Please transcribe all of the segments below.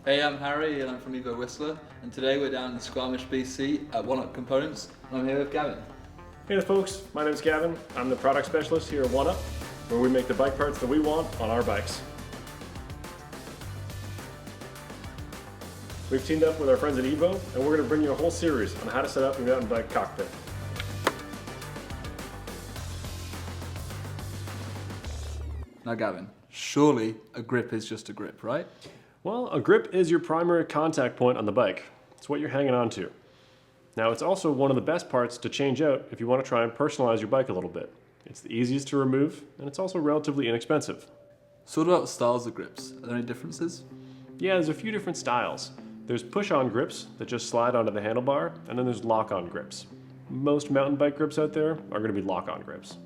Hey, I'm Harry and I'm from Evo Whistler, and today we're down in Squamish, BC at OneUp Components, and I'm here with Gavin. Hey there folks, my name's Gavin. I'm the product specialist here at OneUp, where we make the bike parts that we want on our bikes. We've teamed up with our friends at Evo, and we're going to bring you a whole series on how to set up your mountain bike cockpit. Now Gavin, surely a grip is just a grip, right? Well, a grip is your primary contact point on the bike. It's what you're hanging on to. Now, it's also one of the best parts to change out if you want to try and personalize your bike a little bit. It's the easiest to remove, and it's also relatively inexpensive. So what about styles of grips? Are there any differences? Yeah, there's a few different styles. There's push-on grips that just slide onto the handlebar, and then there's lock-on grips. Most mountain bike grips out there are going to be lock-on grips.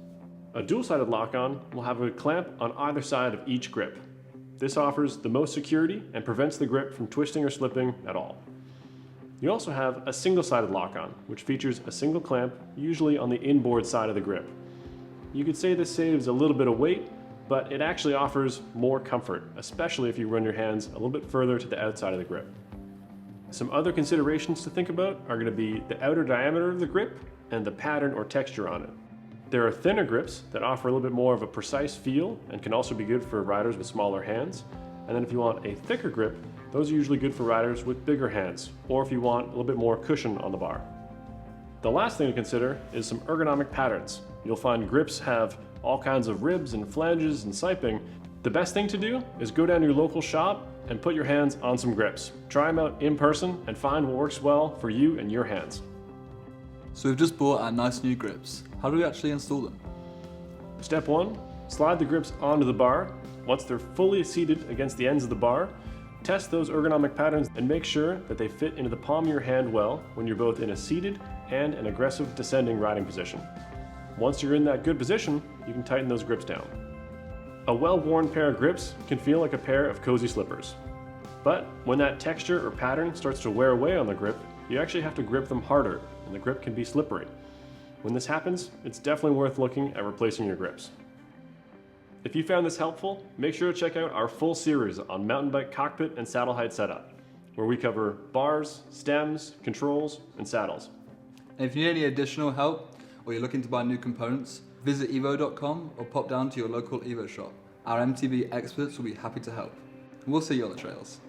A dual-sided lock-on will have a clamp on either side of each grip. This offers the most security and prevents the grip from twisting or slipping at all. You also have a single-sided lock-on, which features a single clamp, usually on the inboard side of the grip. You could say this saves a little bit of weight, but it actually offers more comfort, especially if you run your hands a little bit further to the outside of the grip. Some other considerations to think about are going to be the outer diameter of the grip and the pattern or texture on it. There are thinner grips that offer a little bit more of a precise feel and can also be good for riders with smaller hands. And then if you want a thicker grip, those are usually good for riders with bigger hands, or if you want a little bit more cushion on the bar. The last thing to consider is some ergonomic patterns. You'll find grips have all kinds of ribs and flanges and siping. The best thing to do is go down to your local shop and put your hands on some grips. Try them out in person and find what works well for you and your hands. So we've just bought our nice new grips. How do we actually install them? Step 1, slide the grips onto the bar. Once they're fully seated against the ends of the bar, test those ergonomic patterns and make sure that they fit into the palm of your hand well when you're both in a seated and an aggressive descending riding position. Once you're in that good position, you can tighten those grips down. A well-worn pair of grips can feel like a pair of cozy slippers. But when that texture or pattern starts to wear away on the grip, you actually have to grip them harder, and the grip can be slippery. When this happens, it's definitely worth looking at replacing your grips. If you found this helpful, make sure to check out our full series on mountain bike cockpit and saddle height setup, where we cover bars, stems, controls, and saddles. And if you need any additional help, or you're looking to buy new components, visit evo.com or pop down to your local Evo shop. Our MTB experts will be happy to help. And we'll see you on the trails.